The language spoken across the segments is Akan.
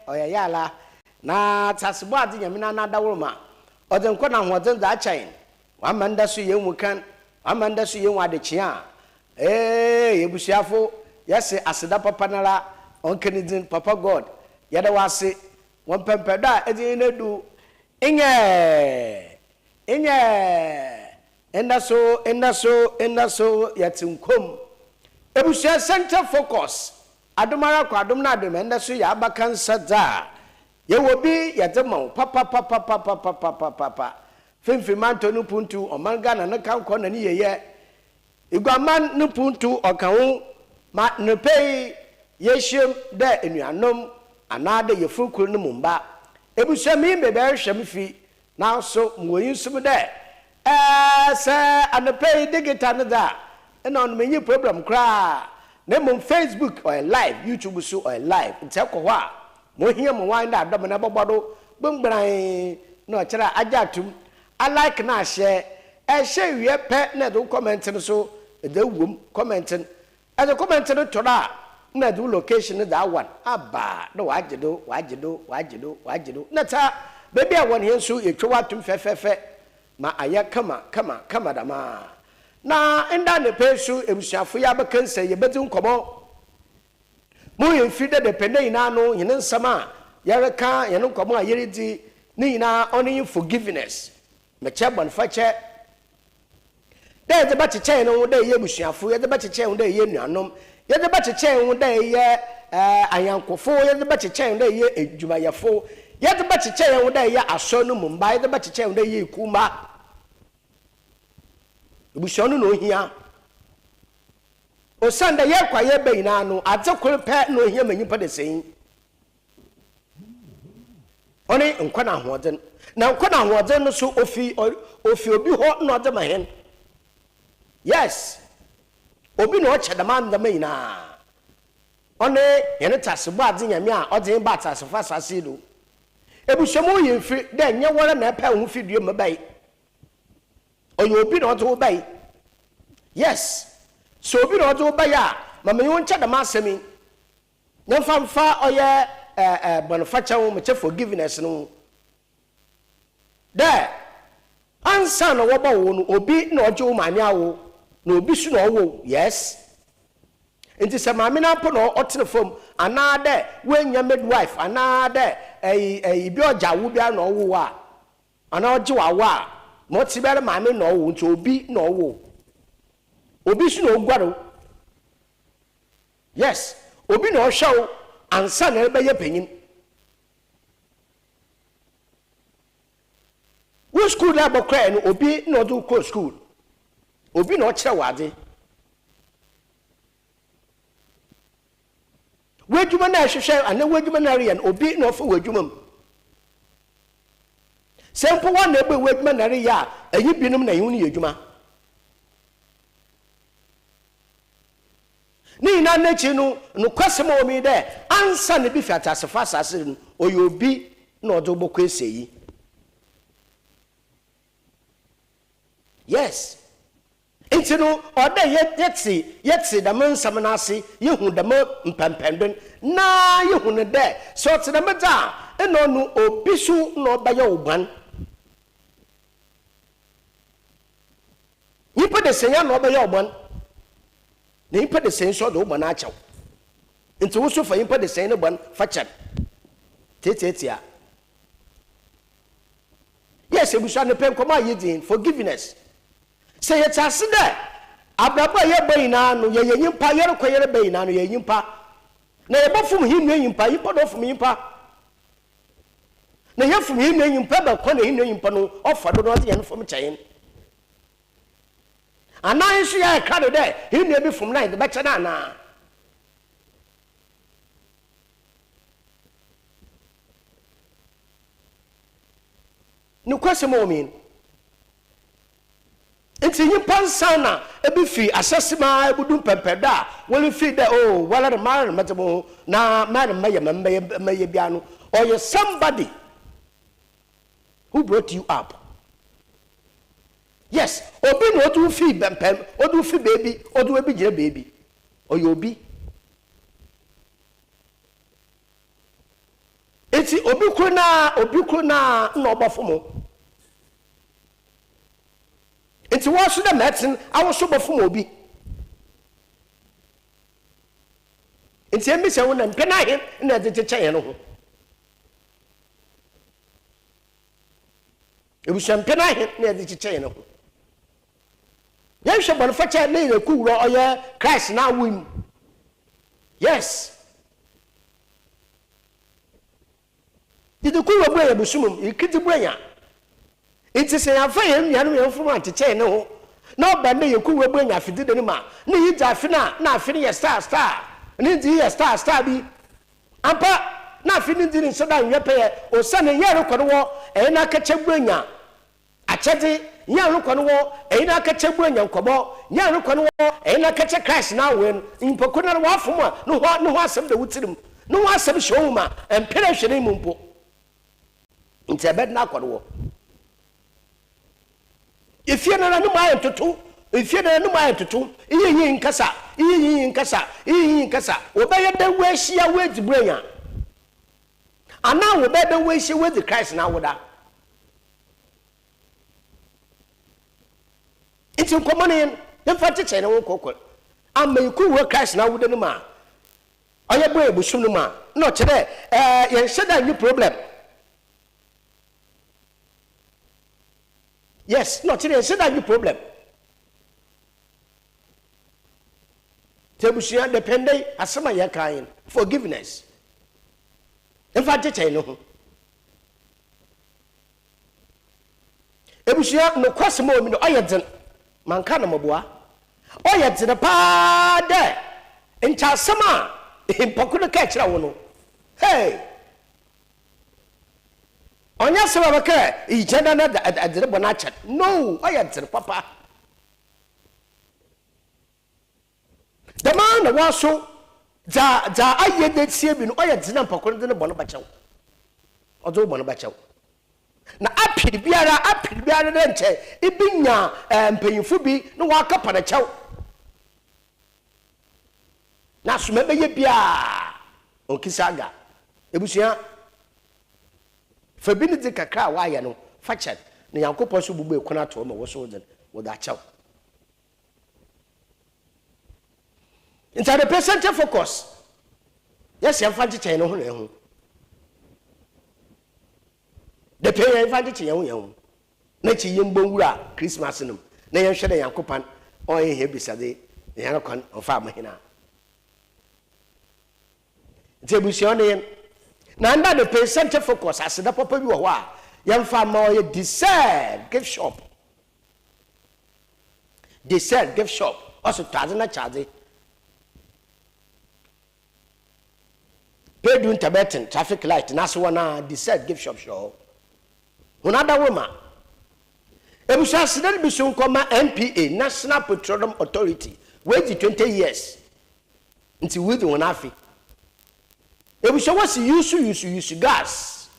oya yala na tasebo ade nyamina na dawroma odenko na hoden za chain wamanda so yenwu kan wamanda so yenwu adeche a yebusuafo yese aseda papa nara onkenidin papa god yada wase won pempeda edin nedu endaso yatinkom ebusua center focus adomara kwa adom na adom endaso ya abakan sada ye wobi yadema papa fimfimanto no puntu omanga na kanko na ni yeye iguaman no puntu okanwo ma no pay yeshem da enuanom anade yefukuru no mumba ebusua mi bebe hwem fi na so mwoyin sum da se anopay digital no da na on menyi problem kra na mum Facebook or live YouTube so or live ntekọ ho a mo hia mo wan da adom na bobodo gbengban no kira ajatum I like na share share wie pe na do comment no so de wom commenting as a comment no tora na do location no that one aba no wajedo na ta baby a won here so etwa watum fefefe ma aya kama dama na enda ne pesu ebusuafo ya bekanse ye betin komo mo yemfi de depende ina no yin nsama yareka yin komo a yeredi ni ina oni forgiveness me chebon fache de de bacheche no de ye busuafo ye de bacheche no de ye nuanom ye de bacheche no de ye ayankofo ye de bacheche no de ye edwumayefo ye de bacheche no de ye aso no mumba ye de bacheche no de ye kuma busuanu no hia o sanda ye kwa ye be ina no atekore pe no hia manyipa de sen oni nkwana ahoden na nkwana ahoden no so ofi obi ho no de mahen yes obi no chedama ndama ina oni yene tasebo ade nyame a ode ba tasefa sase do ebusuamu yemfi de nye wore na pe hu fidue mabai oyo obi no to bai yes so obi no to bai a mama yon chedama asemi nyamfa oye bonofacha wo meche forgiveness no there ansa no wo ba wo no obi na oje wo mane awo na obi su no wo yes enti se mame na po no otene fom ana de wenya midwife ana de bi oja wo bia no wo a ana oje wa wa mo ti bere mame no wo nti obi no wo obi su no gwaro yes obi no hwawo ansa na ebe ye panyin wo school la bokra no obi no do ko school obi no kire wade wedwuma na hwehwe ana wedwuma na rian obi no fo wedwuma sempo wa na ebe wedwuma na riya ayi binum na yun yedwuma ni na nachi no kwasem o mi de ansa ne bi fiata sefa sase no oyobi na odo bokọ eseyi yes enti no ode yeti da mansam na ase yehu da mpampandon na yehu ne de so te da meda eno no obi su na obaye oban yipo de senya na obaye oban na yipo de sen so do oban achaw enti wo so fa yipo de sen ne ban fa chat tetetia yes ebusa ne pen koma yedin forgiveness say it's aside abraba ye bayina no ye yimpa ye rekoyere bayina no ye yimpa na ye bofum hinwe yimpa yipo do fum yimpa na ye fum hinwe yimpa ba kwa na hinwe yimpa no ofa do no ye no fum chayin ana isu ya kado de hinwe bi fum na de ba chana na no kwese mo mean enti yimpa sana ebi fi asesima ebudum pempeda wole fi de oh wala de mara matemo na mara maye bia no or you somebody who brought you up yes obi no do fi bempem odu fi baby odu ebi jire baby or you obi enti obi kru na na obofo mo enti wo so da metin awo so bofo mo obi enti emi se wona mpena he na de cheche no ho ebusa mpena he na de cheche no ho yehwe bonfacha na ire ku wuro oye Christ na wim yes did ku wuro boye busumum ikiti boya enti se ya fa ye nnuanu ye mfuru anteche ne ho na oba na ye ku wuro boya afidi de ni ma na yi ja afina na afini ye star ni di ye star bi ampa na afini di ni so da nwe pe o sane ye rekodo wo e na kache boya achede ye rekodo wo e na kache boya nkobo ye rekodo wo e na kache Christ na wen impoko na wo afom a no ho asem da wutirim no ho asem show ma empere hwene mu mpo nti ebed na akodo wo ifie na no ma entoto ifie na no ma entoto iye nkasa obeye da wahia wedi branya ana wo be da wahia wedi Christ na woda iti nkomane yemfa teche ne wo kokol amma yiku wo Christ na woda no ma oye boy busum no ma no kire yen sheda ni problem yes no kire sheda ni problem tebusia dependai asema ya kain forgiveness emfa teche no ho ebusia no kwasema omi no oyeden manka na moboa oyeden pa de encha asema impokunu ka kira wo no hey onya sema baka ijana na adere bona chat no oyeden papa the man was so za aye de tie bi no oyeden impokunu de bona bachaw ozo bona bachaw na apiri biara de nche ibinya mpanyimfo bi no waka pa na chaw na so mebeye bia onkisaga ebusia fabi ni de kakra wa ye no fachet na yankopɔ so bubu ekuna to ma wo so de wo da chaw inside the present focus yes yam fa chichen no ho na ehu the pay yam fa chichen yam na chi yem bonwura Christmas num na yam hwede yankopan on he bisade yan kon ofa mahina Tebusione na under the present focus as the papa bi wo ho a yemfa ma o decide gift shop also tazena charge pay doing Tibetan traffic light na so na decide gift shop show unada woman ebusa sidan bi so nkoma NPA National Petroleum Authority wait 20 years until we do na afi ebusa was use gas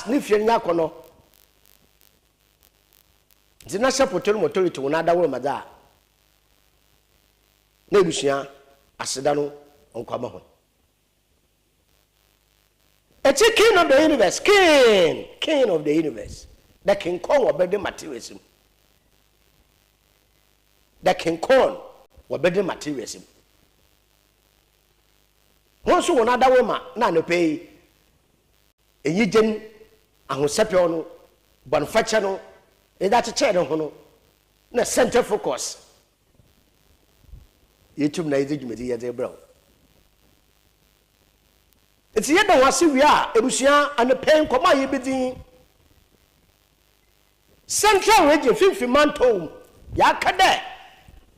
ni fie nya kono the National Petroleum Authority unada woman da na ebusa aseda no onkoma ho a king of the universe king of the universe the king kong obede materialism the king kong obede materialism wonso wona dawo ma na no pay eyigen ahosepe no bonfache no e da che no ho no na center focus yetum na izigumedi ye de bro enti ye da wase wi a ebusia an pen koma ye bidin central region finfimantom ya kada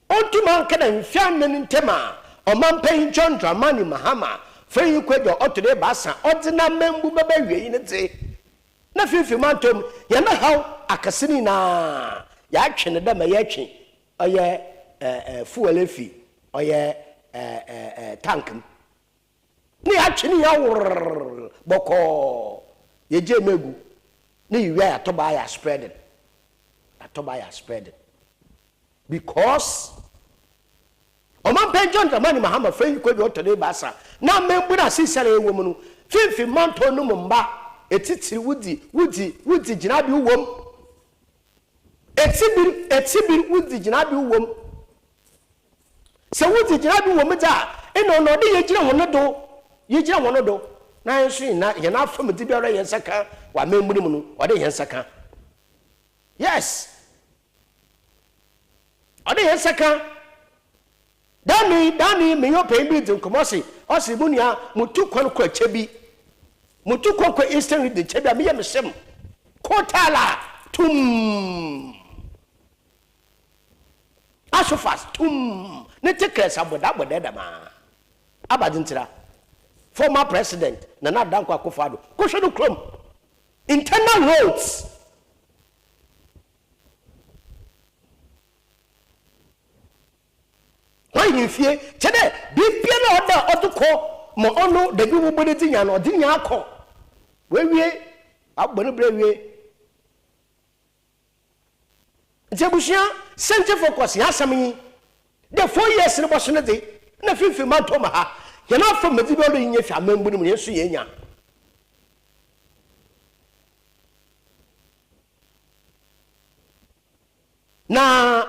ontuma kada mfian men ntema omampen John Dramani Mahama feyi kwejo otode basa odina membu baba wi ne te na finfimantom ye na haw akasini na ya twene da ma ya twen oye fuelefi oye tank ni atwene ya wor boko ye je megu ni wi atoba ya spreaded because Oman John Dramani Mahama friend ko do tole basa na membura sisare ewo mu no fifi manto no mumba etitiri wudi gina bi wom etibiri wudi gina bi wom se wudi gina bi wom ja eno no de ye gina hono do na yensu na ye na afam di biara ye nsaka wa memburu mu no ode ye nsaka yes ode ye nsaka Dani me yo pay bi nkomosi osi bunia mutu kwankwa chebi mutu kwankwa eastern with the chebi me yemsem kotala tum asofas tum ne tekres aboda da ma abadintira former president Nana Dankwa Akufo-Addo koshodo krom internal roads why fie chede bibia na oda oduko mo onu de bi wo bode tinya na odinya akọ wewie agbonu brewie jebusia center focus ya samyi the 4 years ne boso ne de na fifi ma to ma ha ye na afọ medi bi olo nya fi amambu ne yesu ye nya na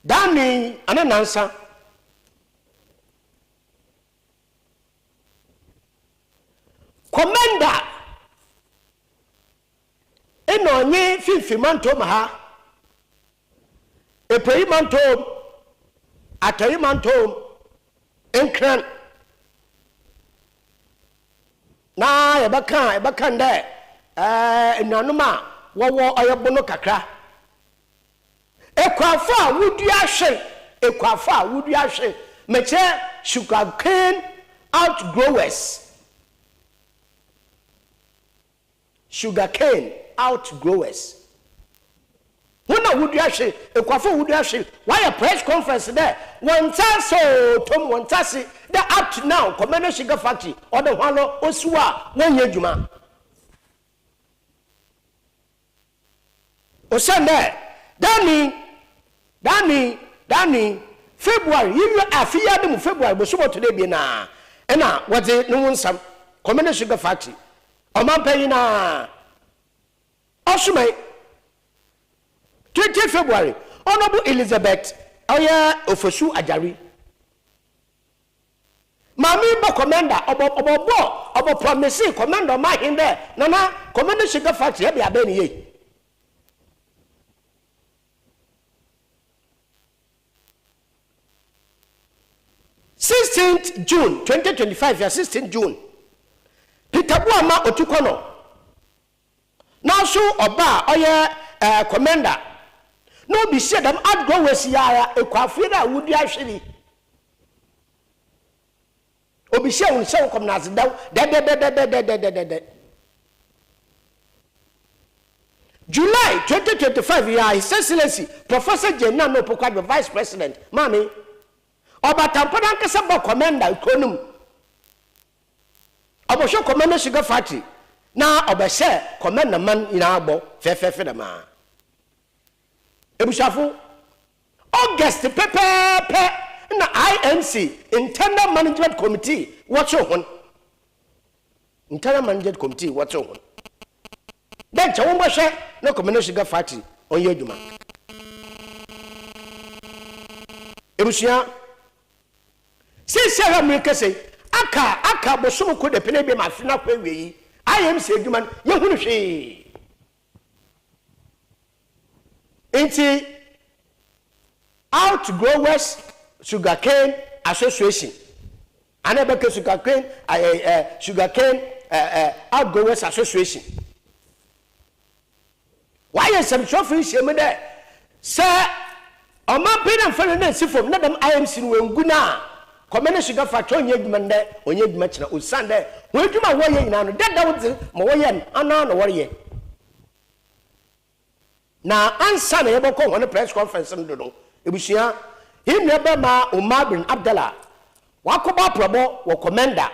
Dani ananansa commander eno nye fifi manto maha epei manto atoi manto enkran na yebaka nde enanuma wowo oyebono kakra ekwafa wudu ahwe meche sugar cane outgrowers wona wudu ahwe ekwafa wudu ahwe why press conference there one time so tom one time the up to now commercial sugar factory or the one osuwa wonye djuma osande Dani February you afia dem February bo so today bi na na wode no nsam commercial sugar factory omampai na osumai 20 February honorable Elizabeth oya ofosu ajari mami bo commander obo promise commander ma hinde na commercial sugar factory e bi abeni ye 16th June 2025 ya 16th June Peter Buama otukono na so oba oye commander no bi se dem adgo wesi ya ekwafira wudi ahwiri obi se won se kom na azedaw de July 2025 ya His Excellency Professor Jenna no Pokwa Vice President mami Obatampada nkasa ba commander economy obosho commander sugar factory na obese commander man ina agbo fefefe da ma ebushafo August pepepe na IMC internal management committee watch on internal management committee watch on then chawo mboshe no commander sugar factory onye adwuma ebushia Sisi America say aka bosom ko de pene bi ma fina kwa weyi IMC adwuma ye hunu hwe enti Outgrowers Sugarcane Association anabeka sugarcane Outgrowers Association why is some trophy shame there sir Oma pena fana na sifom na dem IMC no nguna community sugar factory onye dwumande onye dwuma kina osande wo dwuma wo ye nyina no dada wo mo wo ye ana no wore ye na ansa na yeboko won press conference ndo do ebusia himne be ma Umar bin Abdallah wakoba probo wo commander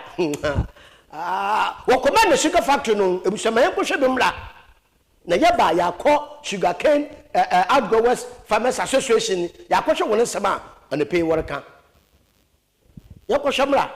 wo commander sugar factory no ebusia ma yenko hwe bemra na yeba yakọ sugarcane outgoers farmers association ya kwhwe won nsema on pay worka ya kwhwe mra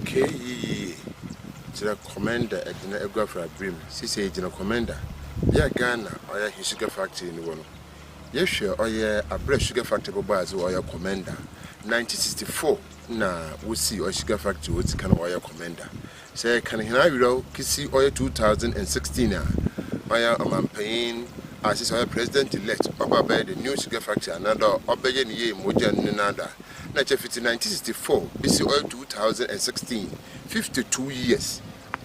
KE Jina Commander at the Egrafra Brim, CC Jina Commander, Ya Ghana or ya sugar factory in the one. Yes, sure, or ya a bread sugar factory bars or your commander. 1964 na we see or sugar factory was kind of your commander. Say, can I know Kissy or 2016? I am campaign as our president elect about the new sugar factory, another Obayan Ye Mojan Nada. 1964, BC oil 2016, 52 years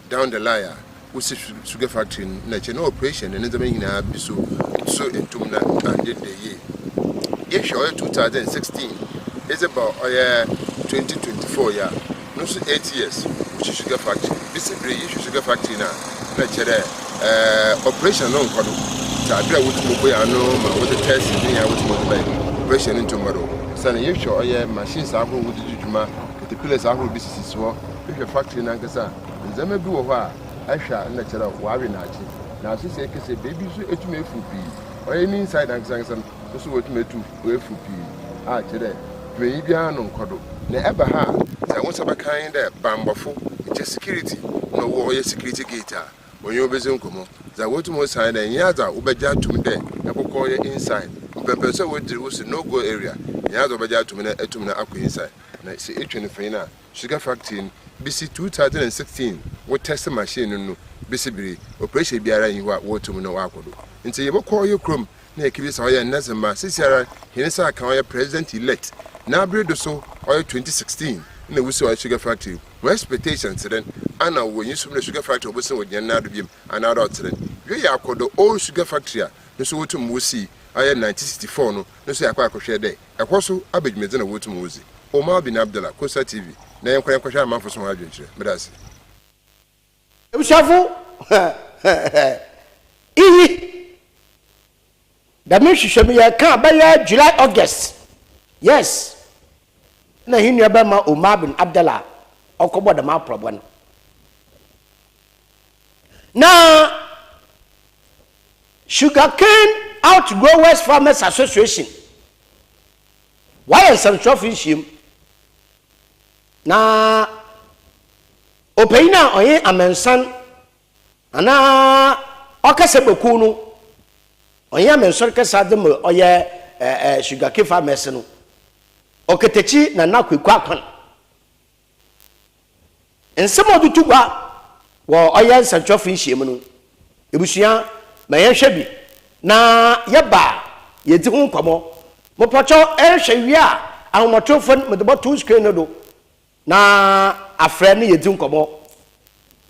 down the line, we see sugar factory national operation and the main so into and did the year. Yes, oil 2016 is about 2024 year, no 8 years, which is sugar factory. This is sugar factory now. Operation non Kodo. Tabra with Mokoyano, with the test in here with Mokoy, operation into tomorrow. Sana yesho oye machines ahoro wodi jujuma caterpillars ahoro businesses wo hwe factory na nkasa nzema bi wo ho a ahwa na kira wawe na achi na asese kese baby so etuma efu pi oye ni inside na nkasa so wotuma etu efu pi a kire dwen bia no nkodo na eba ha za won ba kan de bambofo je security no wo oye security gate a onye obeze nkomo za wotuma sign na nyaza ubegya tum de ekokọ ye inside mpempese wodi wo no go area nyaza ubegya tum na etum na akọ inside na se etwene fina sugar factory BC 2016 wo test machine no BC biri operation biara yi wa wotum na wakodo nti yebokọ ye krom na ekibisa oye nazema sisiara hinisa kan oye president elect na abredo so oye 2016 na wusi oye sugar factory we expectations then ana wo yin sum na sugar factory obosin wo nyan na do biem ana do tere we ya akodo old sugar factory a no so wotum wusi oye 1964 no no so yakwa akohwe de ekoso abedwumeze na wotum wusi Omar bin Abdullah Kosa TV na yenkwa yenkwa sha manfo so ha adwenkyere medase Ebushafo ihi da me hwehwem ya kan ba ya July August yes na hinua ba ma Omar bin Abdullah okobo da ma problem na Sugarcane Outgrowers Farmers Association why some trophy na opeyina oye amensan ana okasebeku no oye amensan kesa dem oye Sugarcane farmers no oketechi na nakweku akon ensemo dutu gwa wo oye nsantwofo nhyiemu no ebusua ma yehwe bi na yeba yedi ho nkomo mo pocho ehwe wi a ahomotofo mo de boto screen no do na afre ne yedi nkomo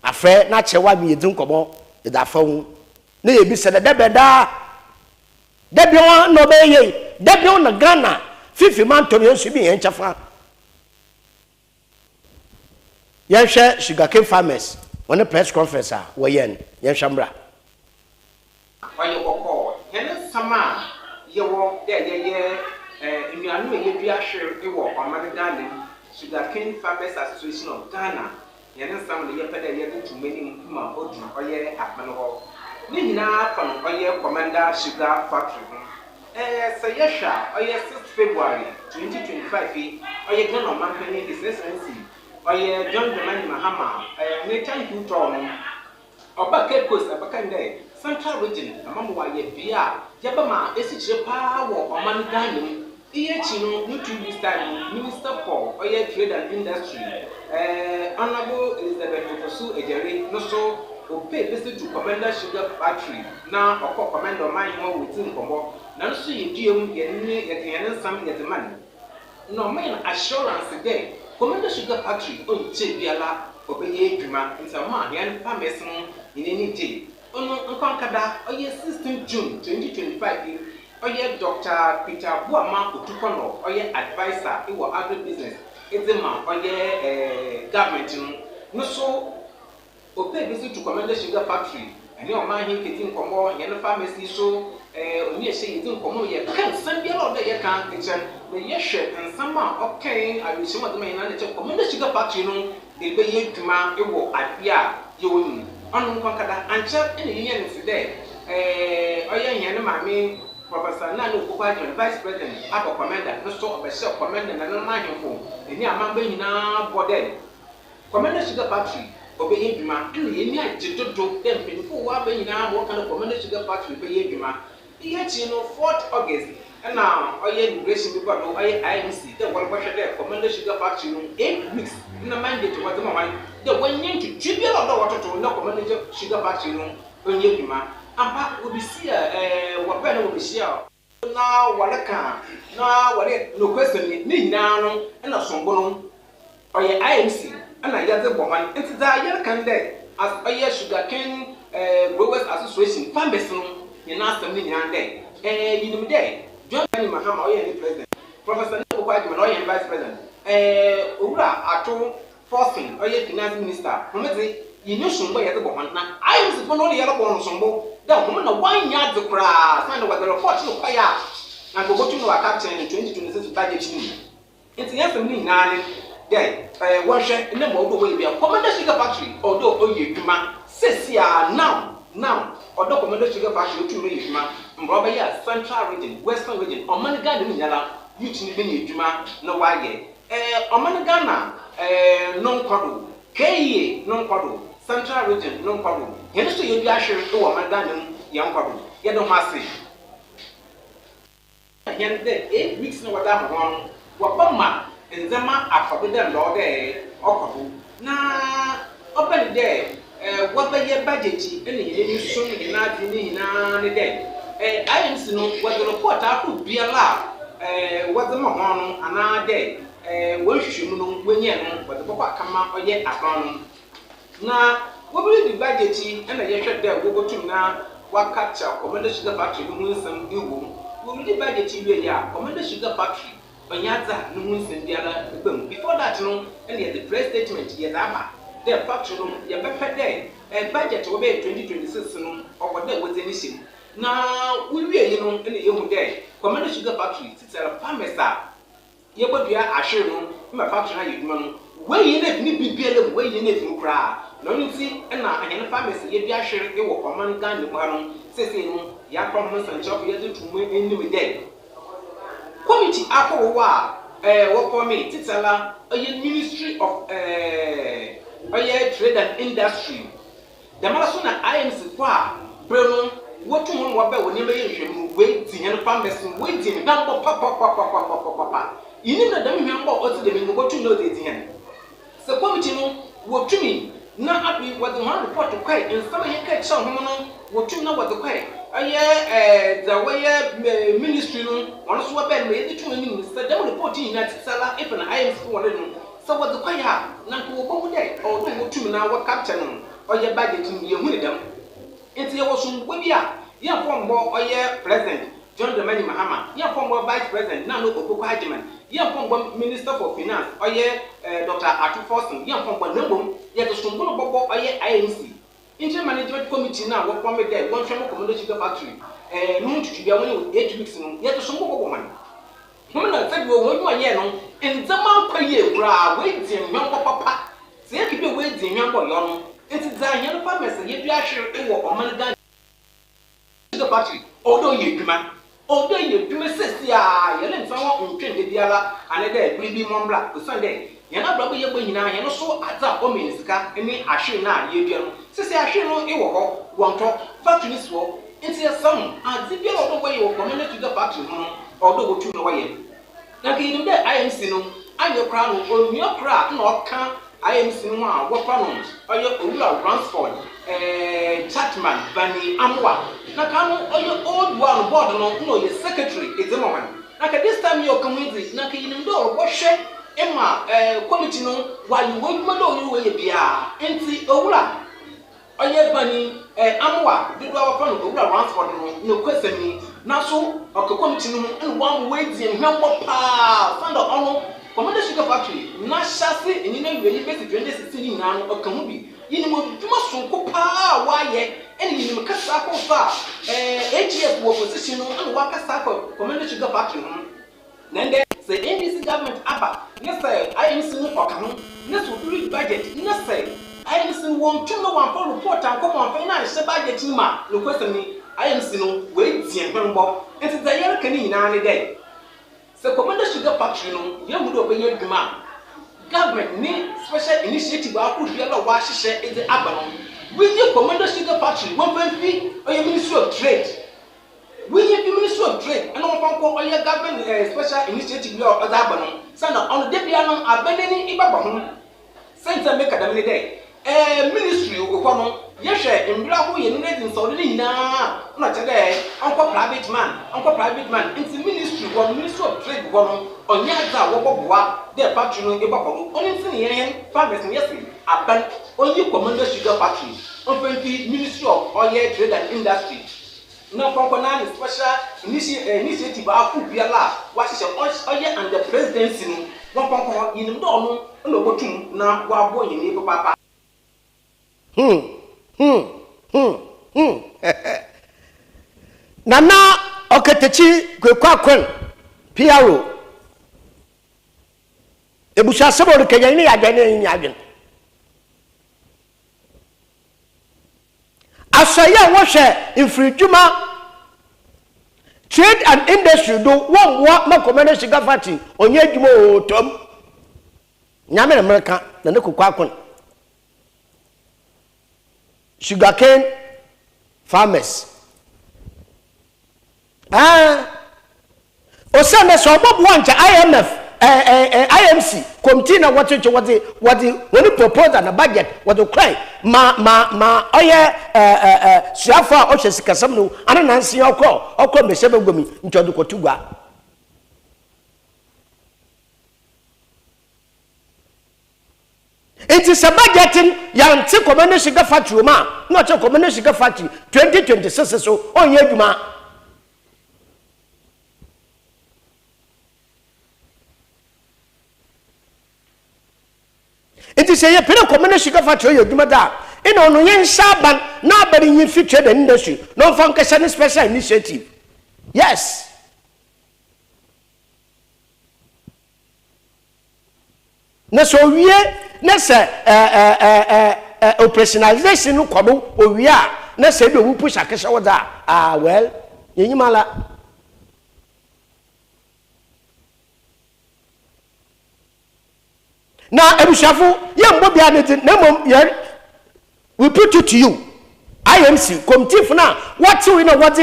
afre na chewa mi yedi nkomo de da fa hu na yebi se de beda debio no be ye debio na Ghana fifi man to yensu bi yen chafa yehwe sugarcane farmers on a press conference wo yen yehwamra oye kokko yen sama yewo ye nnuanu ye dua hwe ewo Ghana Sugarcane Farmers Association of Ghana yen sama ne ye pede ye tumani ma odu oye apano ho ni nyina fa no oye Commander Sugar Factory say yesha oye 6 February 2025 oye Ghana man pani His Excellency oye John Dramani Mahama ne thank you to no oba Cape Coast abakande Central Region amamo wa ye bia yabama esichire pa wo oman Ghana iye chi no new 2 weeks time Minister for oye Trade and Industry Honorable Elizabeth Ofosu Ejeri no so ope visit to Commander Sugar Factory na okọ Commander man ho within kombo na no so ye duam ye ne sam ye man no man assurance there Commander Sugar Factory on che biala obeye adwuma nsama yan pames no ni ti ono nkonkada oye 16 June 2025 oye Dr. Peter Buama Otukono oye advisor iwo agri business ezema oye government no so ope visit to Commander Sugar Factory ani o ma hin ketin komo yan pharmacy so oni ehye yedin komo ye kan san bia lo de ye kan kitchen na ye hwe nsama okay abisi mo de me na ne Commander Sugar Factory no ebe ye dwuma ewo adia ye woni onu kwankada anche ene ye ne fide oye yan ma me Professor Nana Okuba John Vice President abo Commander no so obese Commander na no ma hemfo eni amamba nyina bode Commander Sugar Factory obeye dwuma ene ye ni ajedodo dem penfo wa ba nyina wo kan Commander Sugar Factory obeye dwuma iye chi no 4th August na oye immigration people no oye IMC the one question there Commander Sugar Factory no 8 weeks na mandate what them one the one yen to tribute of what to no Commander Sugar Factory no onye dwuma ampa obi si wa ba na obi si na walaka na wale no question ni nyina no na sombo no oye IMC ana yaze boman enti da yer kan de as oye Sugarcane Growers Association farmers no nyina asem ni nyina de yinim de John Dramani Mahama oye ni president Professor Okuba Essuman oye ni vice president owura ato forcing oye finance minister homezi yinyo sombo yaze boman na IMC fo no yere bon sombo da mo na wan nya de kra san de report no kwaya na go to no captain 2026 budget ni enti yasem ni nyina ne de wahwe ne mo do we bia Commander Sugar Factory odo oye dwuma sesia now odo Commander Sugar Factory otu me dwuma mbroba ya Central Region Western Region oman Ghana ni nyala youth ni be ni dwuma na waye oman Ghana non kwado keye non kwado Central Region non kwado yen so ye bia hwe do oman Ghana yan kwado ye do mase yen de 8 weeks na wada ho wabama nzema afabeda lode okodo na open de wabaye budget ene ye so ni na di ni na ne de IMC no wada report afu biala wazema ho no ana de wanhwehwemu no wenye no wada papa kama oye aban na wobiri di budget ene ye hwede wogotum na wakacha Commander Sugar Factory no nsam ewo wobiri budget wie ya Commander Sugar Factory onyaza no nsam biala ebam before that no ene the press statement ye daba the factory no ye befe de budget wo be 2026 no obodo woze ni sim na wiwie yi no ene ye hu de Commander Sugar Factory titara farmers a ye bodua ahwe no ma factory na ye dwuma no weyi na ni bibiele weyi na fi kra na no nti na ahene farmers ye bi ahwe e wo oman Ghana mu ha no sese no ya promise and chop ye tumu enim de committee akọwo a wo for me titala oye Ministry of oye Trade and Industry the malaso na IMC kwa breno wotu ho wa ba woni be yehwemu we tinye farmers we tin na mbo papa yinim na dam hwembo o ti de mi ngotu no de tinye se committee no wotumi na abi wɔde wɔn report kɔɛ nsɛm yɛ ka kyerɛ ho no wotumi na wɔde kɔɛ ɛyɛ da wɔyɛ ministry no wɔn nso wɔbɛn no yɛde tumi anim sɛ dɛm report yi na tisala efe na IMC wɔn no sɛ wɔde kɔɛ a na nka wɔbɔ mu dɛ ɔno wotumi na wɔ capture no ɔyɛ budget no yɛ hu ne dɛm nti yɛ wɔ so nkɔ bi a yɛ fɔ mbɔ ɔyɛ president John Dramani Mahama yɛ fɔ mbɔ vice president Nana Akufo-Addo Hajiman yɛ fɔ mbɔ minister for finance ɔyɛ Dr. Atu Forson yɛ fɔ mbɔ nambom yɛ de so nkɔ bɔbɔ ɔyɛ IMC interim management committee na wɔn fɔm dɛ wɔn hwɛ mo commodity sugar factory no tutu bia wɔn yɛ 8 weeks no yɛ de so nkɔ bɔbɔ man wɔn na sɛ bi wɔn wɔn yɛ no ndzɛma akɔ yie kura wɔn di nhwɛn papa sɛ yɛ kibi wɔn di nhwɛn bɔ yɔ no nti dza nhwɛn farmers yɛ bi ahwɛ wɔ ɔman Ghana sugar factory ɔdɔ yɛ adwuma ɔdɔ yɛ adwuma sɛsi a yɛn nfa wɔn ntwɛn de biara ane dɛ biribi mɔmbla osan dɛ yɛn abrabɔ yɛ bɔ nyinaa yɛn so adza ɔmɛ nsika ne ahwe na yɛ dua no sɛsi ahwe no wɔ hɔ wɔntɔ factory si hɔ nti yɛsɛm adze biara ɔdɔ wɔyɛ wɔ community sugar factory ho no ɔdɔ wɔtu na wɔyɛ na kɛyɛ dɛ IMC no ayɛ kora no onua kora na ɔka IMC no a wɔfa no ɔyɛ owura Ransford Chatman Bani Amwa na ka no ɔyɛ old one board no na ɔyɛ secretary ezemoman na ka this time yɛ ɔkamuizi na ka yinim dɛ ɔbɔhwɛ ema committee no wayi wɔdwuma dɛ ɔyɛ wɔyɛ bia nti owura ɔyɛ Bani Amwa dodo a wɔfa no owura Ransford no kwesɛmi na so ɔka committee no no wɔn wɔadi nhwɛmbɔ paa fanda ɔno Commander Sugar Factory na hyase enina wiye besi 2016 ni nyina no ɔka ho bi yinim odwuma sonko paa waayɛ ɛne yinim kasa akɔ fa AGF wɔ position no ɛne wakasa akɔ Commander Sugar Factory ho na ndɛ sɛ NDC government aba ne sɛ IMC no ɔka ho ne sɛ obi budget ne sɛ IMC wɔn twem no wɔn report ankɔ wɔn fɛn na hyɛ budget ni ma no kwesɛm ni IMC no wɔadi nhwɛmbɔ nti dɛ yɛreka ne nyinaa ne dɛ sɛ Commander Sugar Factory no yɛmu dɛ ɔbɛyɛ adwuma government ne special initiative akɔ biara a wɔahyehyɛ ɛde aba no winye Commander Sugar Factory wɔn fɛn fi ɔyɛ Ministry of Trade winye fi Ministry of Trade ɛna wɔn fɛn kɔ ɔyɛ government special initiative bi a ɔde aba no sanna ɔno de bia no abɛnani ibaba ho sɛnta meka dɛm ne dɛ ministry okɔ no yɛhwɛ mbira ho yɛ nene di nsɔre ne nyinaa na kyɛ dɛ ɔnkɔ private man nti ministry wɔ Ministry of Trade wɔ no ɔnyɛ adza a wɔbɔboa dɛ factory no ebɔkɔ no ɔne nti ne yɛn farmers ne yɛsi aban ɔnyi Commander Sugar Factory ɔmfɛnfi Ministry of Oil Trade and Industry na kɔnkɔ na ne special initiative akɔ biara a wɔahyehyɛ ɔyɛ under presidency no wɔn kɔnkɔ yinim dɛ ɔno na ɔbɔtum na wɔabɔ yɛn ne papa Nana Oketechi Kwekwakwel PRO Ebusha Sabor Kenya ni adwane ni adwen Asaya wo hwe infridwuma trade and industry do won wa ma Commander Sugar Factory onye adwuma o tom nyame na America na ne Kwekwakwel sugarcane farmers osame so bobo ancha IMF IMC committee na what when proposal na budget what cry ma oye suafa o hyesikasam no ana nansi okọ mesebe gomi nchodo kotugwa it is a budgeting yanti Commander Sugar Factory ma not a Commander Sugar Factory 2026 so onye adwuma it is a pere Commander Sugar Factory adwuma da ina ono yen shaban na bari yin future the industry no function special initiative yes na so wie na se operationalization no kwado owie a na se be wu push akesha woda well yenyimala na ebushafo ye mbo bia ne na mom ye we put it to you IMC committee for na what we know what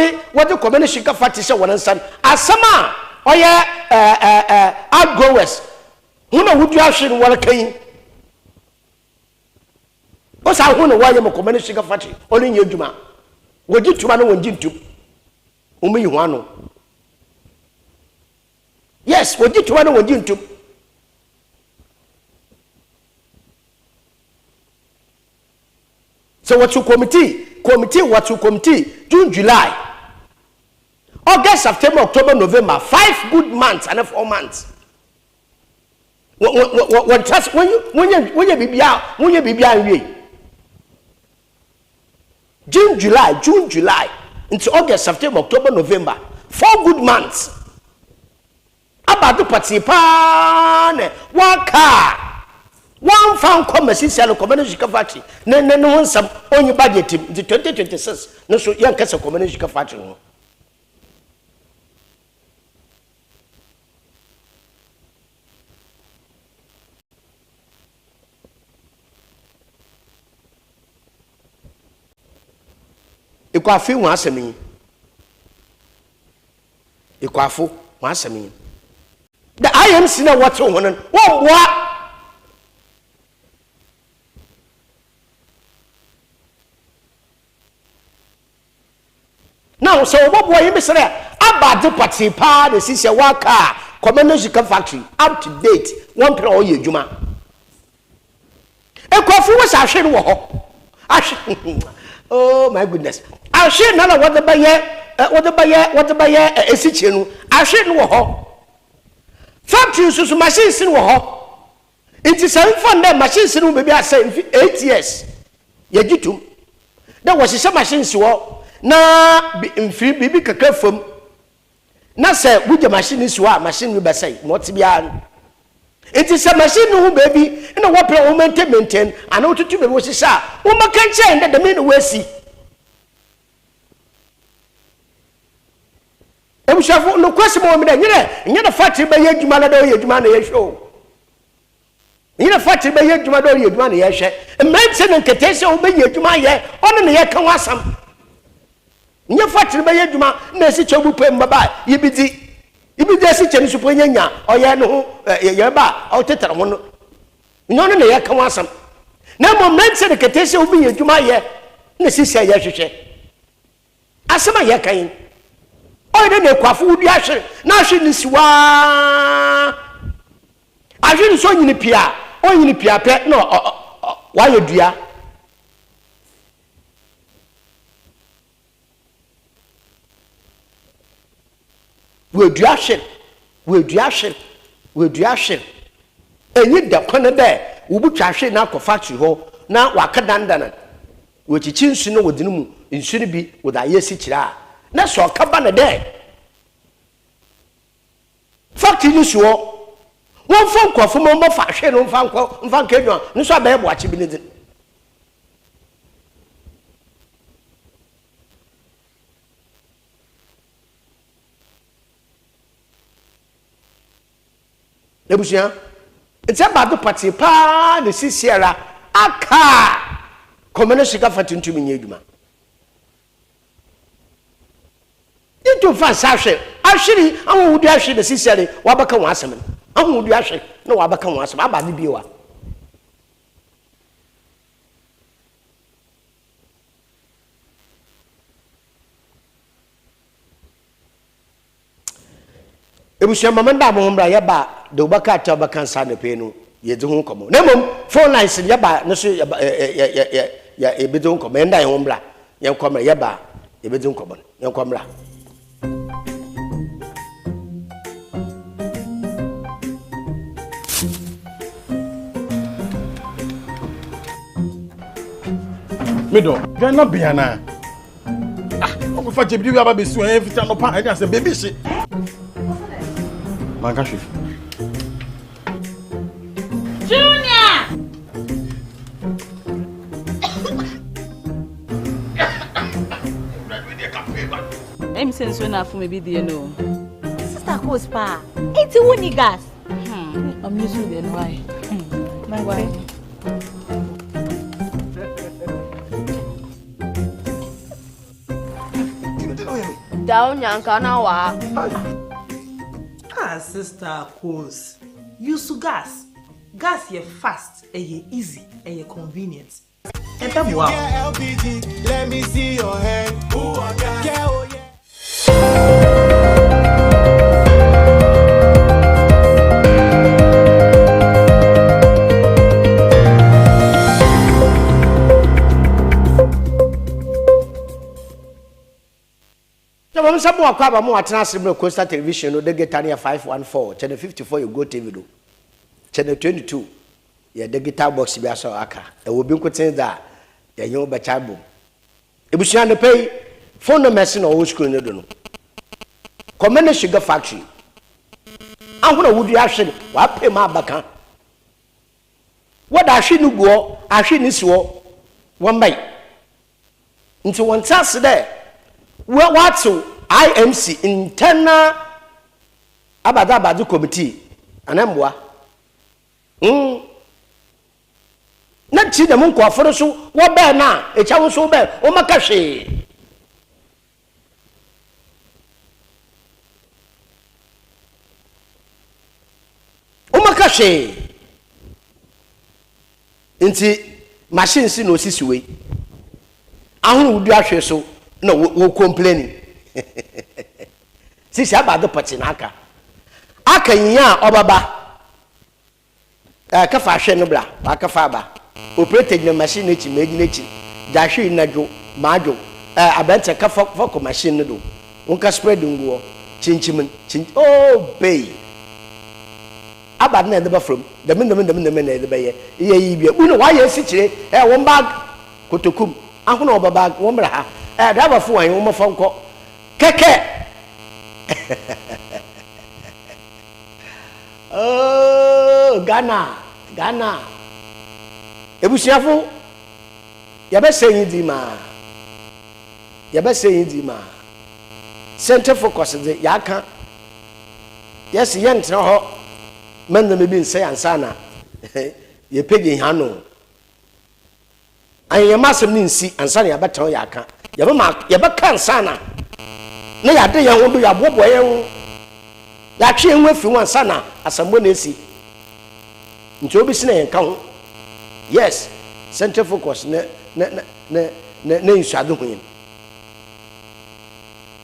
the Commander Sugar Factory say won san asama oye outgoers who know would you actually want to o sa hu no wa ye mo komane sugar factory oni nye adwuma wogi tuma no wongi ntum umi hu ano yes wogi tuma no wongi ntum so what to committee what to committee June July August September October November 5 good months and 4 months when trust when you bibia nwie June July into August September October November 4 good months abadu party pa ne waka one found commercial community factory no one some only budget in 2026 no so young case community factory no ikwafi won asemi ikwafu won asemi the IMC na what won what now so what boy you say about the party pa the sisi waka community factory up to date one plan o ye djuma ekwafu wo sa hwe wo ho oh my goodness ahwe na what the baye esiche nu ahwe no wo ho factory so machines no wo ho it is 7 machines no be say 8 years ye gitu that was some machines wo na mfiri bibi kakra fam na se wuje machine so a machine we besai moti bia it is a machine no baby na wo pre wo maintain ana otutu be wo sisa wo maka nche nda de me no wasi shafo no kwesi mo me da nyina factory be ye djuma na do ye djuma na ye hwe nyina factory be ye djuma do ye djuma na ye hwe mmente na nketese wo be ye djuma ye ono ne ye kan wasam nye factory be ye djuma na si chobu pem baba yibidi si cheni supo nyanya oye no ho ye ba o tetara mo no nyono ne ye kan wasam na moment na nketese wo be ye djuma ye na si sia ye hwehwe asema ye kan oyede ne kwafu udi ahwe na ahwe ni siwa ahwe ni so nyini pia onyini pia pe no wa yedua we dua ahwe enyi da kone de wo butwa ahwe na akọ factory ho na wakadandana wo chichi nsu no wodinu mu nsu ni bi wo da yesi kira na so kaba na de factory ni so won fa nkofo mo fa hwe no mfa nkedwa no so abaye bo achi bi ne din ebusia it's about the party pa the sisiera aka community ka fatuntu mi nyeduma into fan sahwe ahwiri anwo wudu ahwe the sisiere wabaka won asem anwo wudu ahwe na wabaka won asem aba ne biewa ebusia mamanda mo mbra ye ba de obaka ta obaka nsa na pe no ye de ho komo na mom phone lines ye ba no so ya e be de ho komo enda ye ho mbra ye komo ye ba ye be de ho komo ye komo mbra Mido, you're not Biana. I'm going to do about this every time. I say, baby, shit. My gosh. Junior! I'm saying so enough for me, you know. Sister Cospa, it's a winning gas. I'm used to it, why? My wife. Down Yankanawa. Ah, Sister Cos. Use gas. Gas ye fast, ye easy, ye convenient. LPG, let me see your hand. I'm some more crab more transfer Coastal Television, no, they get 514, channel 54, you go TV do. Channel 22, yeah, the guitar box be so aka. And will be quoting that, yeah, you know, chabo. It was the pay phone the messing or school, no, no. Command sugar factory. I'm going to would you actually, what pay my back? What I shouldn't go, I shouldn't swore one bite. Into one task there. Well, what's IMC internal abadabadu committee anambwa na ti dem nko aforo so wo be na e cha wo so be o maka hwe nti machine si no sisi we ahun wudu ahwe so no we complaining sisi abado pati naka aka yiya obaba ka fa hwe no bla aka fa ba operated na machine echi meji nechi da hwe najo majo abenta ka fa ko machine no do wonka spread nguo chinchim oh bay abad na edeba from dem na edeba ye ye bia uno wa ye si kire won bag kotokum ahuna obaba won bra ha driver fo wan wo mfa nko keke oh Ghana ebusiafo ya be seyin di ma center focus de ya kan yes ye ntra ho men na mebi nse ansana ye pege hanu an ye masem ni nsi ansana ya betan ya kan ya be kan sana na ya de ye ho do ya bobo ye ho ya twe enwe fi wan sana asambo na esi nti obi sina ye kan ho yes center focus na insado ho yin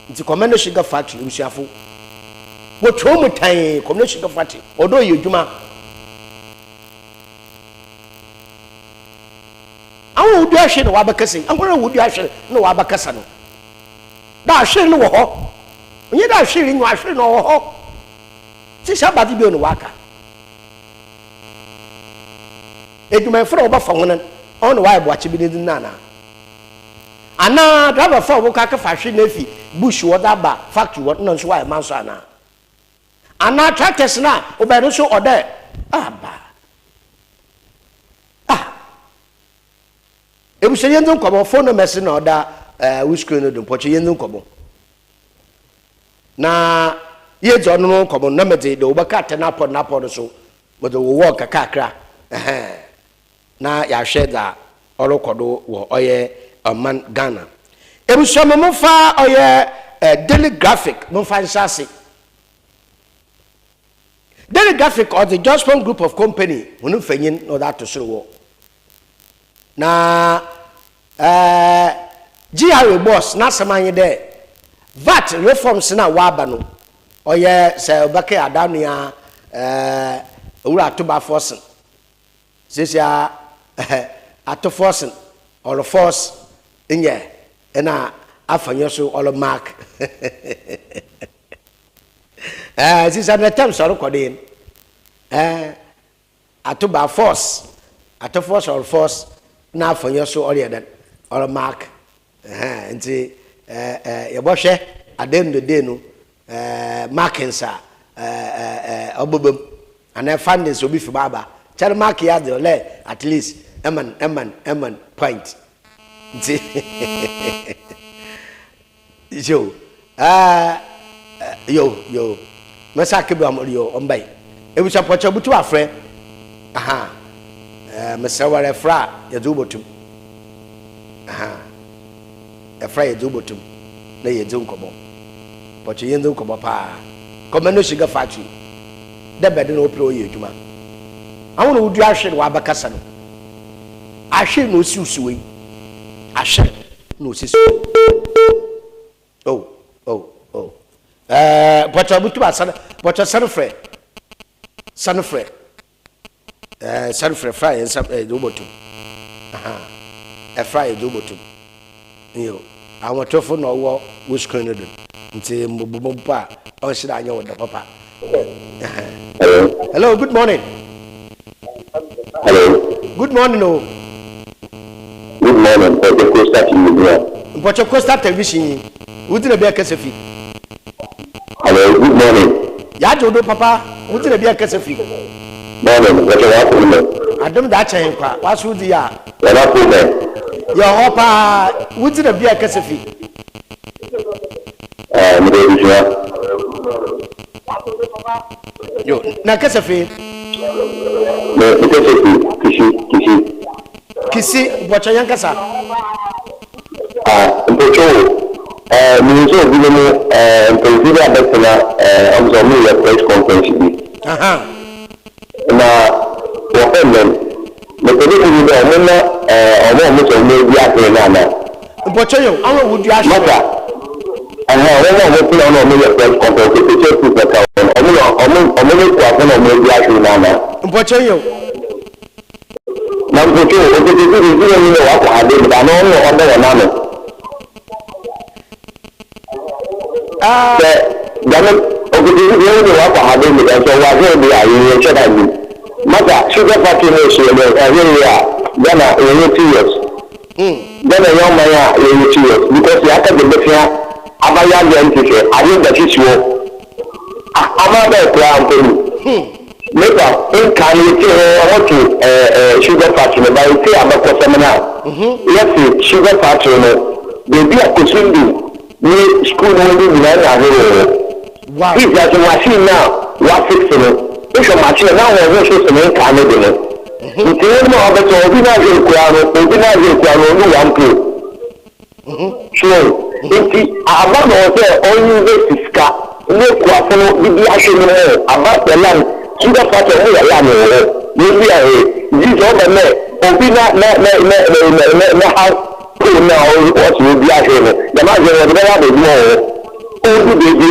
nti command sugar factory usiafo wo twa mu tan command sugar factory odo ye djuma awu du ahwe no wabakase anwara wudu ahwe no wabakasa no da ahwe no wo ho onye da ahwe nyu ahwe no wo ho ti sabati bi no waka eduma fro obafa honan on wa ebo achi bi ni nana ana driver for wo ka ka fa hwe na fi bush wo da ba factory wo no so wa man so ana tractors na obedo so ode aba ebuso yendo nkomo phone message na oda we screen no poche yendo nkomo na ye jo no nkomo na mede de obaka na pod so but we work kakra na ya share da orokodo wo oye man Ghana ebuso mo fa oye daily graphic mo fa nsase daily graphic or the Jospon group of company wonu fanyin no that to so wo na GRA boss na samanye de VAT reforms na waba no oye se obake adanu ya owura toba forcing sesia ato forcing or force inye na afanyo so all mark this are the terms or coding atoba force ato force or force na afanyo so all the or mark nti ye bo hwe adem de de no markings obobom ana fundings obi fi baba char mark ya de le at least eman point nti yo masake bi amori yo ombai ebusa pocha butu afre mesaware fra ya dubotum efra ye dubotum na ye nkomo pocha ye nkomo pa komeno sugar factory de bede no pro ye adwuma awon wudu ahwe wa bakasa no ahwe no siusuwe ahwe no sisu oh pocho butu asana pocho sanfre sanfre fry and some dobotu fry dobotu yo awon tofo no wo screen do nti mbobompa o shira anya wo da papa hello good morning. Hello. Good morning, no. Good morning. Pocho Costa Television. Who did a beer casefi? Hello. Good morning. Yajo, papa. Who did a beer casefi? Morning. What you want? I don't that chain. What's who the are? You're not there. Your hopper. Who did a beer casefi? Yo, na casefi. Kisi, Pocho Yankasa. Pocho, Minister of Women, President Bectina, Amzami, press conference. Now, your friend, the political leader, almost a media. Pocho, I would you ask? And now, when I was on a media press conference, the church is the town. Pocho, Nampucho, what did you do? You know what I did, but I know under a man. Gamet, okay, you know what I did, and so I will be a should I do. Mother, sugar factory, then 2 years. Then a young man, 2 years, because the after the Bethia, Abaya teacher, I did that issue. I'm not a clown. Later, in Canada, I want to sugar factory, but I say about the seminar. Let's say sugar factory, they be a consumer, school only men are here. If there's a machine now, what fixing it? If a machine now, we're going to in Canada. If you know about the ordinary only one play. So, if about only this car, no question, we actually know about the land. Sugar factory we are maybe this other man opina na how to now what will be actually the man will never be more only baby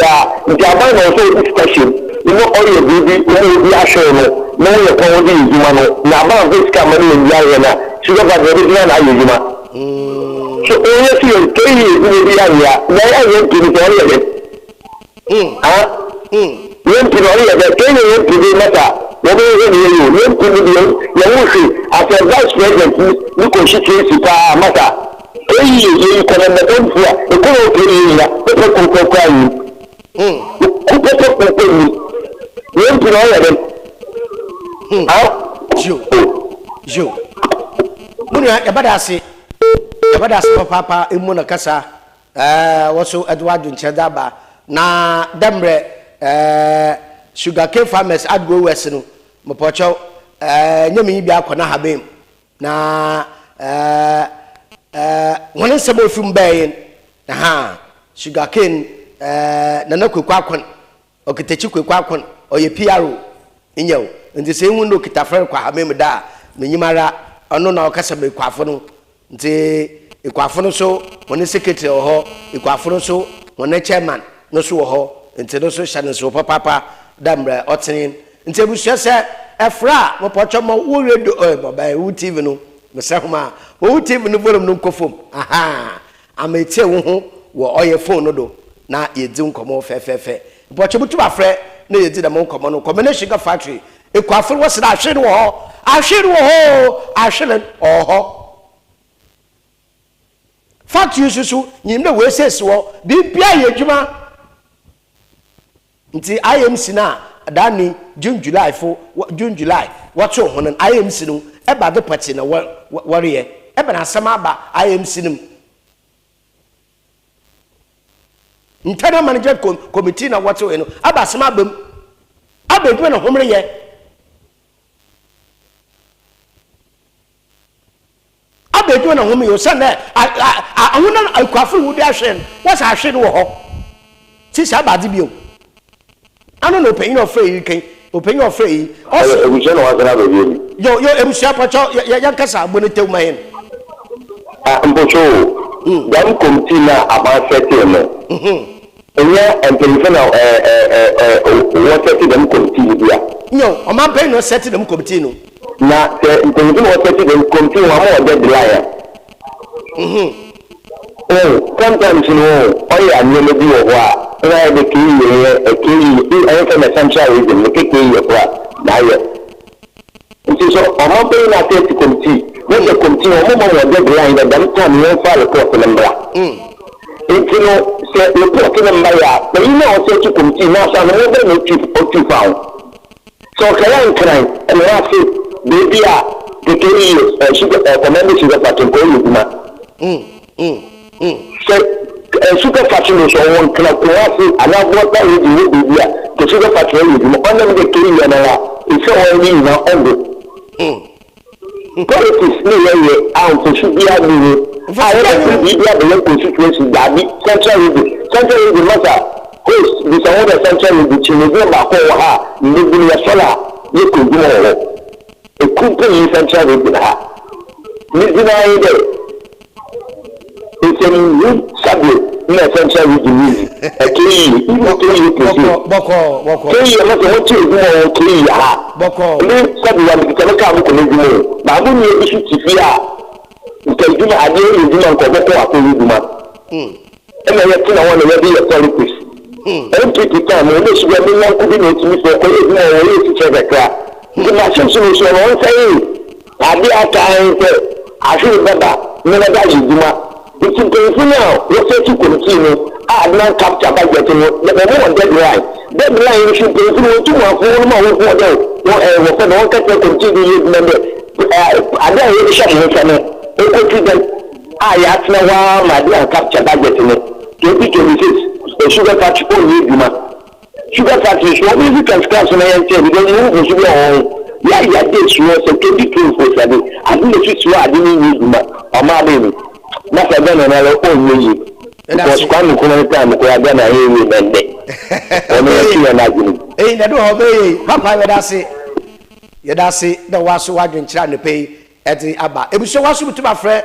Japan also discussion you know all your baby will be actually no your quality is human na about this camera in Ghana sugar factory is not human so only see you can you be area na ya you to be When to know that can you to be matter, what is it you want to be as a vice president, you can see matter. You can have the papa imuna kasa waso Edward Nchedaba na demre sugarcane farmers adgo west no mopocho nyame bi akona habem na wonen sebo fim bayin na sugarcane na nakokwa akon okitechi kokwa akon oye PRO inyew nti se nwundo kitafre kwa habem da menyimara ono na okasa be kwafo no nti ikwafo no so wonen secretary oho ikwafo no so wonen chairman no so oho nti no so channel so papa damre otin nti ebusu se efra mo pocho mo wo radio mobile wo TV no mesahuma wo TV no volume no nkofom aha ametie wo ho wo oye phone no do na yedi nkomo fefefe pocho butu afre na yedi da mo nkomo no combination factory ekwafo wo se da ahwe no ho ahwe oho factory susu nyimde we sese wo bibia yedwuma nti IMC na dani June July what you honon IMC no eba de party na warrior eba na sama ba IMC nim internal manager committee na what you no aba sama bam abedwe na homre ye abedwe na homre yo sane ahuna akwafu wudi ahwen what's ahwen wo ho sisi abadi bio I don't know, paying of free, openye ofrei ebusia na wasana be bi yo ebusia pacho ya kasa abonete mayen mpocho dam komiti na abasete no enya empelifo na what dem komiti bia yo o man pay no set dem komiti no na empelifo na what dem komiti wa mo deadline sometimes oya nyeme bi wo a na de kiyi ayo ka na central region ne kiyi yo kwa na yo nti so o man pay na set komiti no the komiti o mo deadline da dam time no fa report number nti no se report number ya but you know set komiti na so no be no chief found so kran and we say baby a the kiyi sugar command sugar pattern ko yuma so sugar factory so one club ko asi ana water you do bia to sugar factory you mo on the kiri na la ife o ni na ogo politics ni ye out to should be adu I want to be the constituency that central region matter host the someone the central region chinogo ba ko ha ni bi ya sola ye ko du mo e kuku central region ha ni dina ide it's a new subject in a central region. A key, Boko, key, I'm not what you do, key, Boko, someone can come to me. Babu, you should see ya. You can do my idea, you do not go after you, and I think I want to be a politics. And take the time, when this will be one could be no to me for each other. The machine solution, I won't say, I be a time, I feel better, never die, you it's important now. What say to continue? I not capture budget. The moment deadline should continue to work for more for them. What one can continue member. I don't really shut I ask now my dear capture budget in it. 2026 the sugar factory only sugar factory is what you can scratch on the because you move sugar on. Yeah, this was a 22 for Saturday. I think the switch I didn't need my baby. Not a gun and I own music. It was one time to have done a heavy bende. Eh, the door obey, Papa, Yadasi, the was wagging trying to pay at the Abba. It was so awesome to my friend.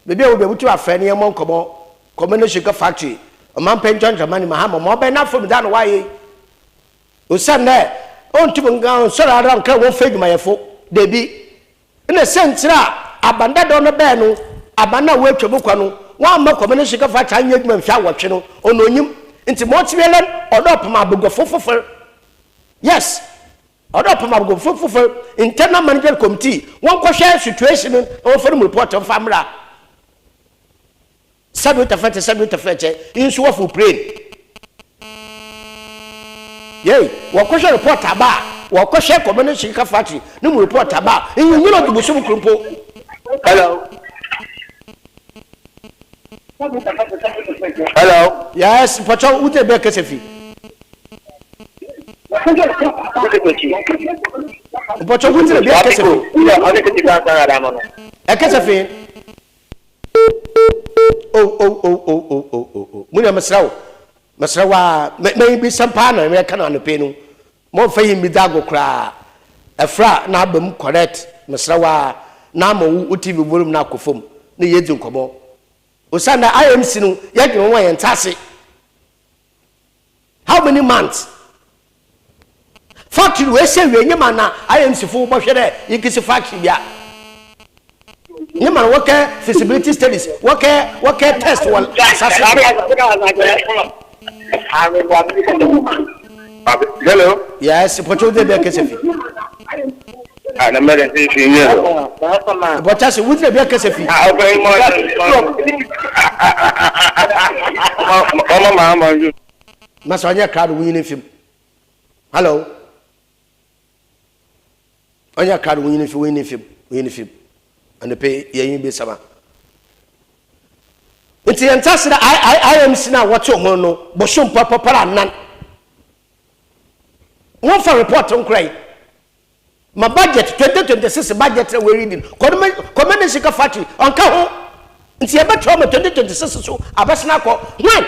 Maybe I will be able to a friend near Moncomo, Commander Sugar Factory, a man paying John Germany, Mahama, more by enough from down away. Who sat there, on to go, so I don't care what figure my foot, they be. In a sense, abandoned on the band. Abana we twebukwa no wa ma community sugar factory anyedum mfia wotwe no ononyim nti motiwelen odopam abogofofofo yes odopam abogofofofo internal management committee won ko share situation no won for report of famra sabu tafete insu wo for brain yey wo ko share report aba wo ko share community sugar factory no report aba nyino dubusum krumpo hello. Hello. Yes, Pacho, ute be kesefi. Pacho, ute be kesefi. Kesefi. Oh. Munya masrawo. Masrawa, maybe some partner me kan an pe no. Mo fa yim bidago kra. Afra na abam correct. Masrawa na mo uti bi borum na akofom. Na yedi nkomo. Osanda IMC no yake won yen tase. How many months? Factory we say we nyama na IMC fo bo hwede yikisi factory bia. Nyama work feasibility studies, work test wal assessment. Hello. Yes, Pocho de be kesefi. Na mere ti fi yin. But as we dey be kesefi. Okay, mama you. Maso anya crowd winning film. Hello. Anya crowd winning film. And the pay yin be sama. Nti entase da I am sina what you no boshum papa nan. One for report on cry. My budget 2026 budget we reading. Command Sugar Factory on ka ho. Nti e betro 2026 so abesna ko. When?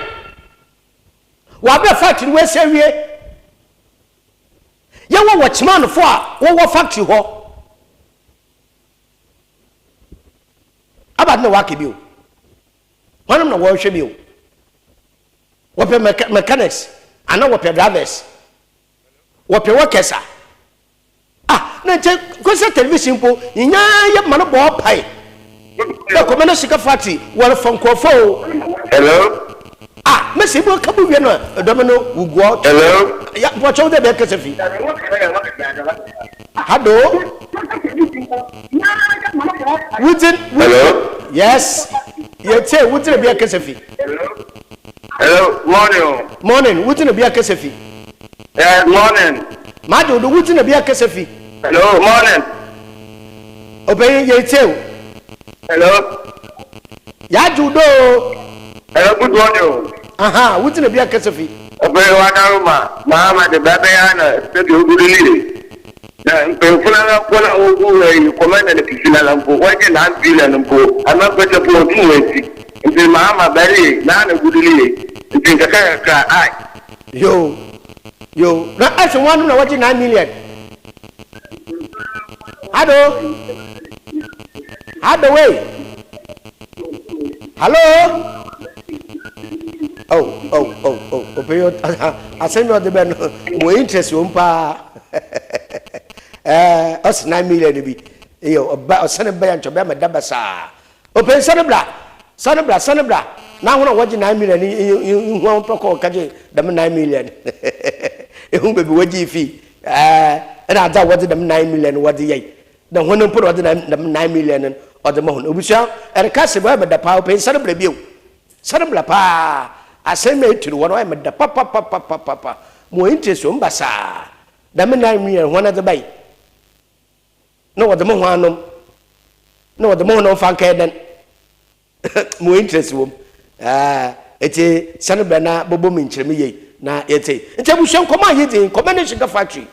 Wa be factory we say we. ye wo watchman fo a wo factory ho abad na wake bi o wanam na wo hwe bi o wo pe mechanics ana wo pe drivers wo pe workers na je ko se television po nya ye man bo pai na ko mena sika factory wo fonkofo Hello. Messi bo kabu wie no domino uguo. Hello. Ya bo chow de be kesefi. Hello. Hello. Yes. You say wutin be kesefi. Hello. Morning. Morning. Wutin be kesefi. Yeah, morning. Madu do wutin be kesefi. Hello, morning. Obey ye say. Hello. Ya judo. Hello, good morning. Wutin be kesefi. Obey Wakaruma. Mama de Babayana, said you good lead. Pemfuna kona ugu komanda na kisina lampo waje na mpila lampo ama pete po tuwezi nti mama bali na gudili nti kaka ai yo na ase wanu na waje 9 million hado way hello opeyo asenyo de ben mo interest wo mpa us 9 million bi yo oba osane ba yancho be medaba sa open sanebra na hono waje 9 million hu poko kaje dam 9 million ehun bebi waje fi na ada waje dam 9 million waje yai da hono mpo waje dam 9 million ode mo hono obusia erka se ba medapa open sanebra bi o sanebra pa aseme eturu wono ai medapa mo interest o mbasa dam 9 million hono de bai no what the mohanom no what the mohanom fankeden mo interest wom eti sanebra na bobo mi nkyereme ye na eti bushon koma yedin koma sugar factory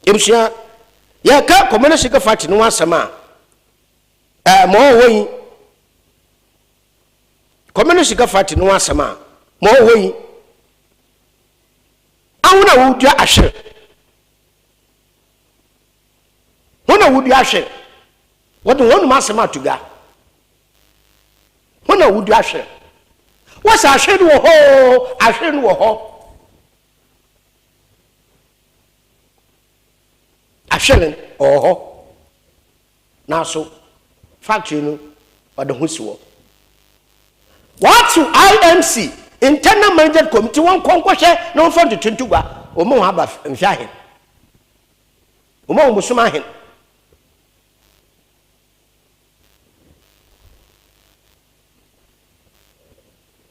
ebushia ya ka koma sugar factory no asama mo woyi koma sugar factory no asama mo woyi awuna wudua ahwe hona wudua ahwe wonu masema atuga hona wudua ahwe wasa ahwe no wo ho ahwe oho na so factory no wada hosiwo what to IMC internal management committee won konkwhye no front to 20 gwa o mo haba mfiahen o mo musuma hen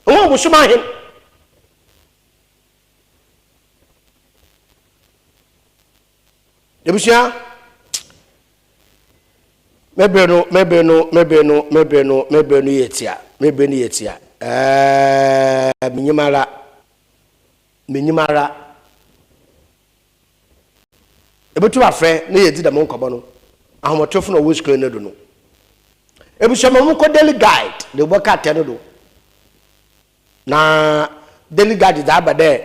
o mo musuma hen debusia mebeno yetia minyimara ebutu afre na yedi da mon kobo no ahomotofo na wo screen no do no ebushama mo ko daily guide de boka ateno do na daily guide da abade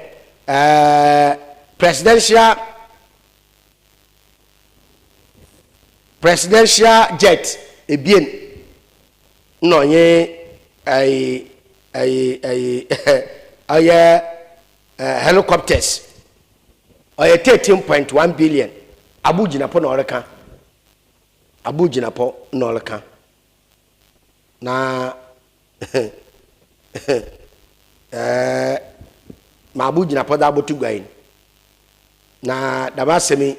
presidential jet ebien no nye helicopters 13.1 billion abujinapo na oreka na ma abujinapo da botu gwain na damasemi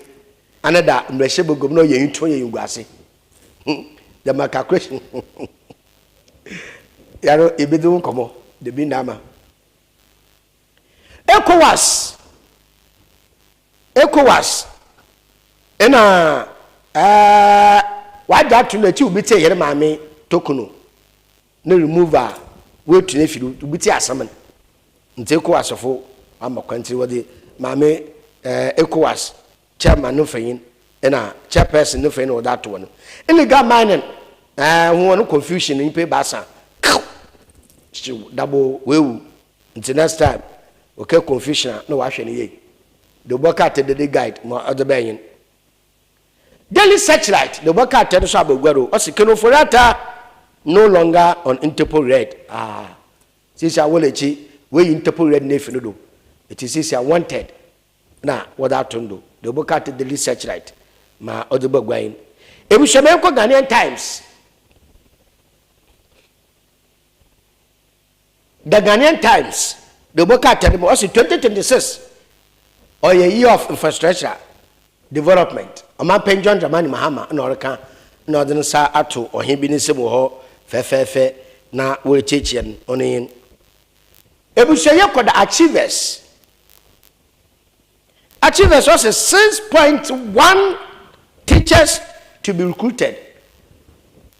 anada mrehye bogom no yen to yen guase the calculation yaro ebedu komo de bi ndama ECOWAS ena wada to na ti ubiti yere maame tokuno na remover we to na firu ubiti asaman nte ECOWAS fo amakwanti wode maame ECOWAS chairman no fayin ena chairperson no fayin wada to no illegal mining who confusion in pay basa double wewu until next time okay confusion no wa hwe ne ye the book at the guide mo other bayin daily searchlight the book at the so abagwaro o sikeno forata no longer on Interpol red since I will we Interpol red nefi no do it is since I wanted na without tondo the book at the daily searchlight ma other bagwayin ebushame ko Ghanaian Times the Ghanaian Times the book at the 2026 or a year of infrastructure development. Ama John Dramani Mahama na oreka na odin sa ato ohin bi ni semu ho fefefe na we chechen onin. Ebusuye koda achievers. Achievers was 6.1 teachers to be recruited.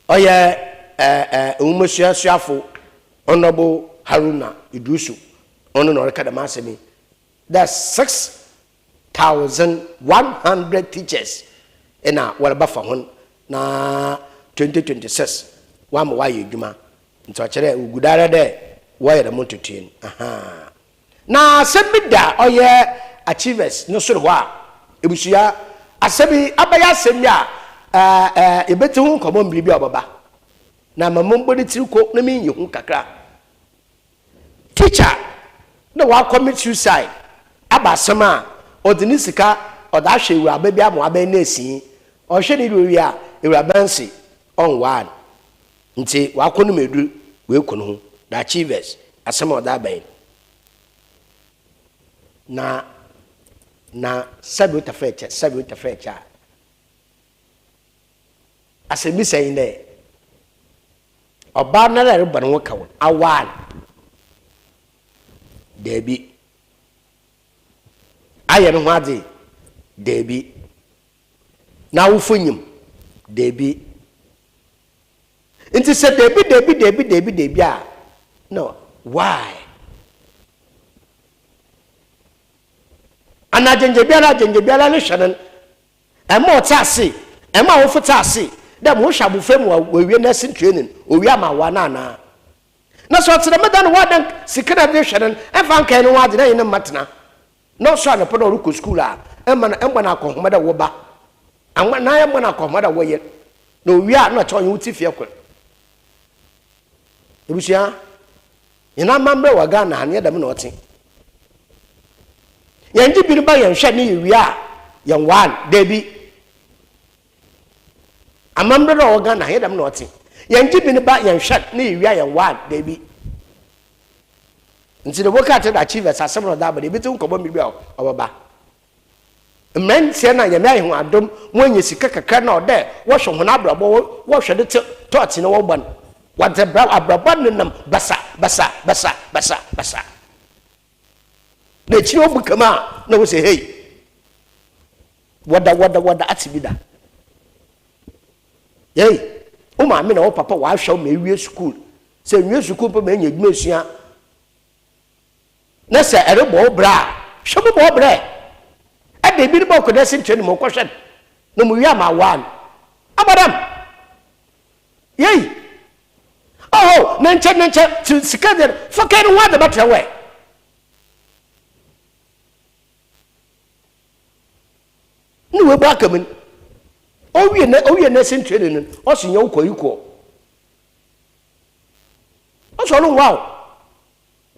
Oya umusuya suafo honorable Haruna Idrusu ono na oreka da masemi. That's 6,100 teachers in a whatever one na 2026 one more you juma into a chere ugudara there why the montutin na sebida oye achievers no so wa ebusuya asebi abaya semya ebetu hu komo mbiribi obaba na mamombo ni tiriko na mi yehu kakra teacher na wa commit suicide abasama odinisika odahwe wu ababi amo aban na esi ohwe ni wi a ewurabansi on one nti wa kono medu we kono ho the achievers asama odaban na sabuta fecha asemi sayin de oba na la ruban wo kawo awan debi aye no hade debi na wofonyim debi nti se debi a no why ana jenje biara ne hwanen ema otase ema wofotase dem wo hwabu fam wo wie nursing training owi ama wa na so tere medan wadan sikira de hwanen efa nkan no wade na yin matena no so na podo ruko school a ema na akohomada wo ba anwa na ema na akohomada wo ye no owi a na cho yin utifie kwer ebusia ina mambe wa Ghana anye dem na otin yanji bi ba yan hwe ne wi a yan wan debi amambe ro Ghana anye dem na otin yanji bi ba yan hwe ne wi a yan wan debi nti the worker to achieve asem no da ba debi tun kobo mi bi obaba men se na yame ayi ho adom wonye sika kakra na ode wo hwe ho na abrabo wo hwe de tot ne wo ban what the abrabo nenam basa na chi obu kama na wo say hey wada atibida hey o ma me na o papa wa hwa ma ewie school say ewie school pa ma nya dwuma sua na say erebo bra hwe bo bra ade bi bo ko dasin twene mo kwhwe na mo wi ama wan abadam hey oh nenche to sikader fucking what about the way no we back am o wie na sin training o so nyo koyiko o so no wow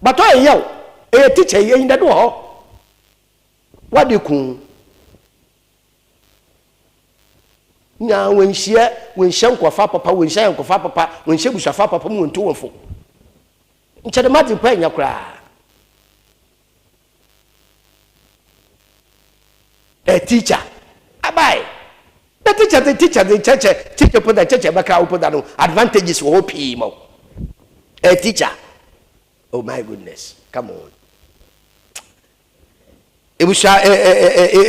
but o yew e teacher ye inda do ho what dey kun nya wenhia nkwafa papa wenhia nkwafa papa wenhia busafa papa mu nto wonfo nchede mati kwa nya kura a teacher abai the teacher put the teacher back out put that advantages for OP mo a teacher oh my goodness come on ebusha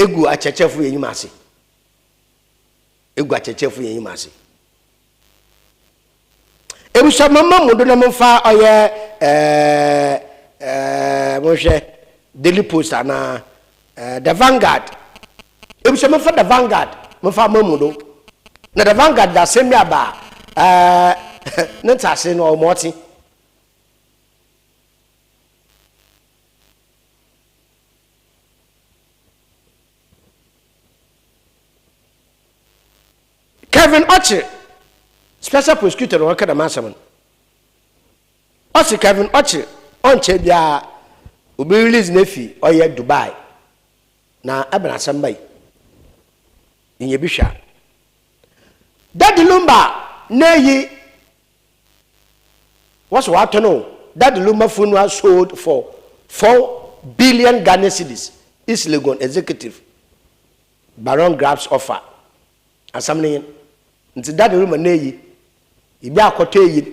egu achechefu yenyimase egu achechefu yenyimase ebusha mama mudo na mfa oye moshe Daily Post na the Vanguard ebusha mfa the Vanguard mfa mamudo na the Vanguard da semi aba nentase no omoti Kevin Ochi special prosecutor no work da masam Ochi Kevin Ochi on che bia obi release nefi oye Dubai na abana sambai inye bisha Daddy Lumba neyi what's what no Daddy Lumba phone was sold for 4 billion Ghana cedis. East Legon executive Baron grabs offer asamne nti Daddy Lumba neyi ibi akoto yi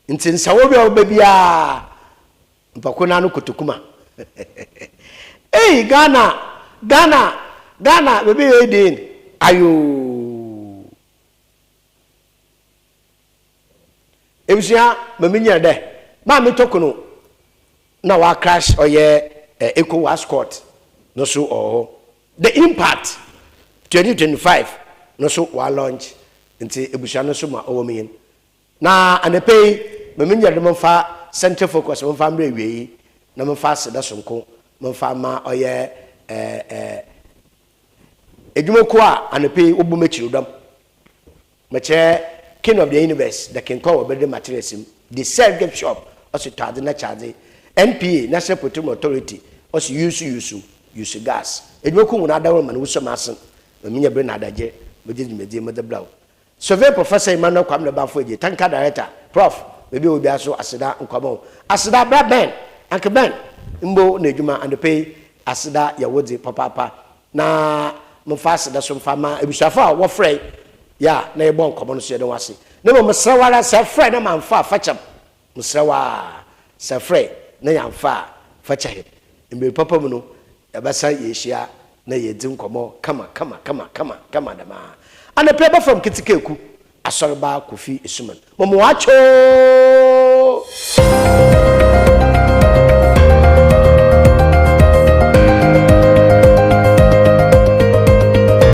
nti nsawo bi obabia mpakona no kotokuma Ghana baby edin ayo Ebusia maminya de ma me tokono na wa crash oye ECOWAS court no so the impact 2025 no so wa launch nti ebusia no so ma owomin na anepei maminya de mfa center focus mfa mre wi na mfa seda sonko mfa ma oye edwumako a anepei obumechirodam meche king of the universe the king call obede materials the self gift shop also charge na charge NPA National Petroleum Authority also use gas edwumako wona dawo man wo so masen maminya bre na adaje meje medeblaw survey professor Emmanuel Kwamle Bafoje tanka director prof maybe obi aso aseda nkwamo aseda bra ben anke ben mbo na edwuma and pay aseda ya wodi papa na mfa aseda so mfa ma ebusuafo a wo frey ya na ebon komo no so de wase na mo msrawara sa frey na manfa facham msrawa sa frey na yamfa fachahe mbe papa mu no ya basa yeshia na yedin komo kama dama ana peba from kitikeku Asorba Kofi Essuman mo wacho